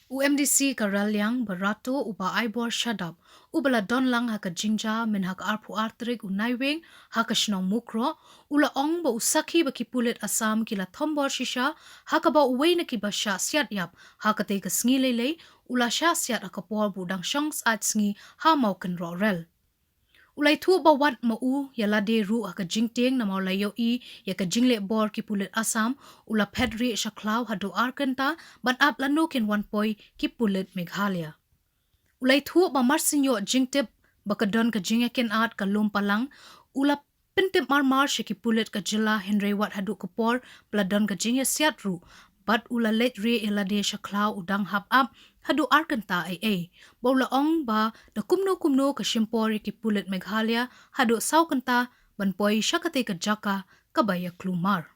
UMDC karalyang barato uba aibor shadap ubala don lang haka jinja min haka arpu artrik unaiwing haka shnong mukro ula ong ba usaki ba kipulit asam kila thombor shisha haka ba uway na kiba sha siat yap haka te ka sngi lele ula sha siat haka por budang shongs at sngi ha mau kan rel ulai thu ba wat ma u yala de ru haka jingteng na mau layo I ya ka jingle bor kipulit asam ula pedri shaklau hadu arkanta ban ap lanu ken one poi kipulit meghalaya ulai thu ba marsinyo jingtep bakadon ka jingeken art ka lumpalang ula pintip marmar kipulit ka jila henry wat hadu kapor pladon ka jinge siat ru bat ula let re ila de shaklau udang hap up hadu arkanta ai bola ong ba da kumno ka shimpori ki pulit meghalaya hadu saukanta banpoi shakate ka jaka kabaya klumar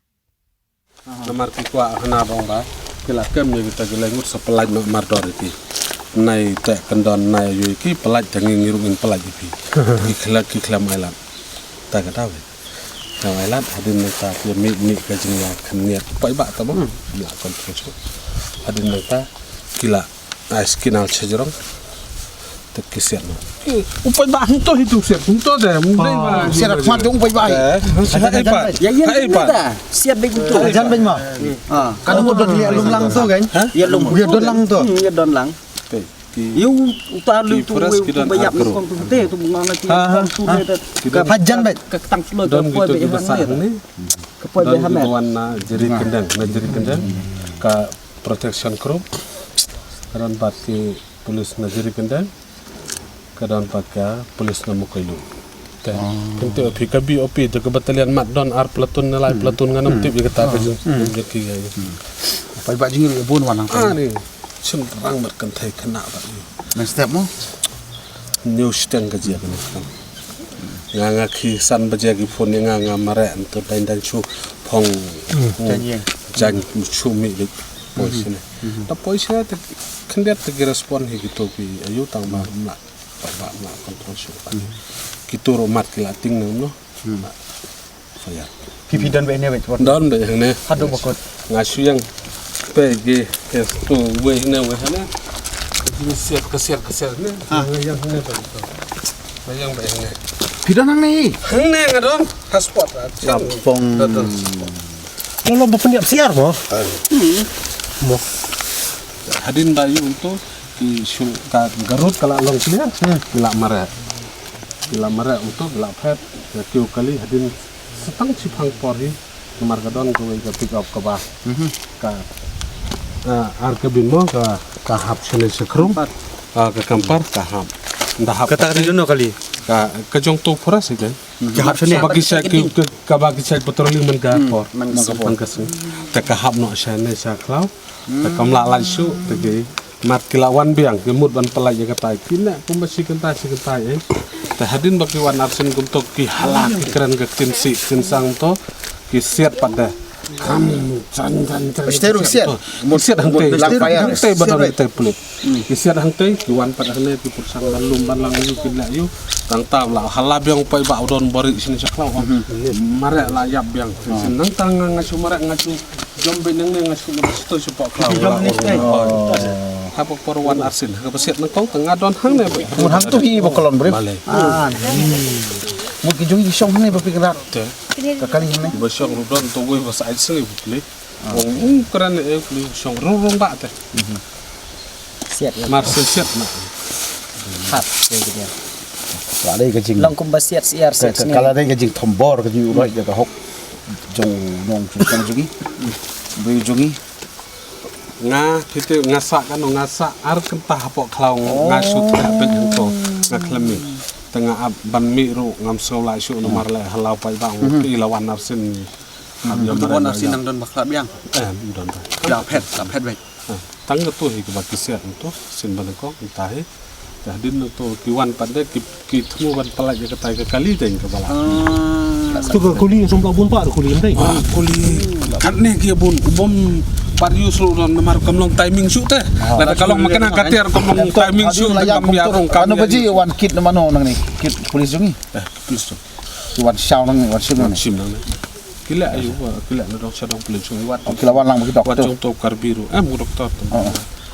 namar ki kwa hana bong ba kila kem ni kita gila ngut sepelaj mar dor iki nai te kendon nai yu iki pelaj dangi ngirungin pelaj iki ki kila mailan ta ka tahu ta mailan hadin ta ki mi ka jingla khniat pai ba ta bong la kontrol hadin ta kila skinal chejrong tekisiat no upai ba hunto hitu siap hunto deh mulai ba siap mat dong upai ba hai pa siap begitu jan ben ma kan mo don li lum lang to kan ya lum ya don lang to ya don lang yu utar lu tu bayap ni kon tu te tu ngana ti tu ka pajan bet ka tang lo don gitu besar ni ka poi be hamet warna jeri kendang ka protection group kadang pakai polis Najeri Kendang, kadang pakai polis Namukailu. Kan, untuk PKB OP itu kebatalian Madon ar pelatun nilai pelatun nganam tip kita kerja jadi ya. Pai ba jingir bun wanang. Ni, cemprang berkentai kena pak ni. Next step mo? New steng kerja kan. Nganga kisan berjagi phone nganga mare untuk dan chu pong jan chu mi poisnya. Tak poisnya tu kendiat tergi respon gitu pi ayu tang ma kontrol show. Gitu romat kilating no. Saya. Pipi dan be ne bet. Dan be yang ne. Hadu bakot. Ngasu yang PG tu we ne we hana. Kesiat ne. Yang ne tu. Yang be yang ne. Pidan nang ni. Hang ne ngadon pasport. Sampong. Kalau berpendiap siar mo. Mo. Hadin bayu untuk di Garut kalau long clear gelap mare untuk gelap head tiu kali hadin setang cipang pori kemar kadon ke pick up ke bah ka arke bimbo ka hap sene sekrum ke kampar ka hap ndah hap Kata di dono kali. ka kejong tu foras itu Hap sene. bagi saya ke bagi saya patroli men ka por man ka su ta ka hap no sene sa klau ta kamla lansu tegi mat kilawan biang gemut ban pelaj kata kina pembasi kentai ta hadin bagi wan arsen untuk ki halak ki keren ke kinsi kinsang to ki siat pada kamu jangan Steru siat. siat hangte Langfaya. hangte badan te pulit ki siat hangte ki wan pada hane ki pursang lalum ban lang yu kina yu tang taw la halab yang pai ba udon bari sini saklau mare la yap yang senang tang ngasu mare ngasu jombe nang ngasu sto sepak klau hapok porwan arsin ka besiat nang kong tengah don hang ne Mun hang tu hi bokolon bre. Mu ki jongi song ne bapi kerak. Ka kali ne. besok rudon to we basa ai sini bukle wong keren e bukle song rong ba te Siat ya. mar siat na Hat ke dia. Wa dai ka jing. Long kum basiat siar set ni. Kala dai ka jing thombor ka ju roi ka hok. Jong nong chung jungi. Bui jungi. nga kita ngasak kan ngasak ar kentah apok klau ngasu tak ben to ngaklemi tengah ban mi ru ngam so la su nomar le halau pai bang ki lawan arsin Untuk wan asin nang don baklap yang. don Dap head bet. tang tu hi ka bakisiat to sin ban ko tahe hadin to kiwan pada ki temu ban pelaj ke tai ke kali teng ke bala Tu ke kuli sumpah bun pak kuli ndai. kuli kan ni ki bun bom pariu seluruh nomor kamlong timing shoot teh nah kalau makan katir kamlong timing shoot kam yarong kam Ano ba ji one kit naman no nang ni. Kit pulis jungi. please One shaw nang ni one sim nang ni. sim nang kila ayu kila na dok sa dong pelunjung wat Kilawan lang bagi wat doktor. jong to karbiru mo doktor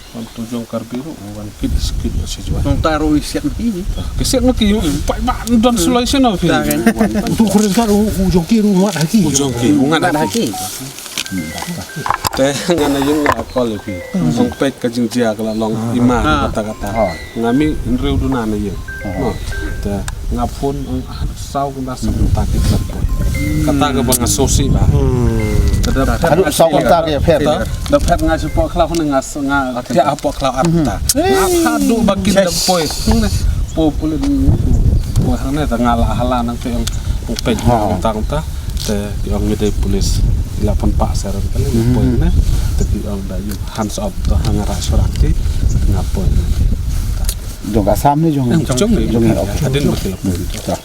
wan tujong karbiru wan kit skit sejua Nung taro isiat ini. kesek maki pai ban don solution of Tu keren kan ujung kiri rumah lagi. ujong ki ungan Ada haki. teh ngana yung akol fi ong pet ka jingjia kala long ima kata-kata ngami nreu dunana ye no teh ngapun ang sau kunda samta kita kata ka bang asosi ba terdapat Aduh, sau kontak ya pet. dapat ngas po klau ngas nga tia po klau arta hadu bakin da poi po pulun po hana ta ngala hala nang te ang pet ta te yang ngide polis ilapan pak saran kali poin na tapi ang dayu hands up to hangara surakti ngapoin Jong ka sam ni jong. jong ni adin bakil poin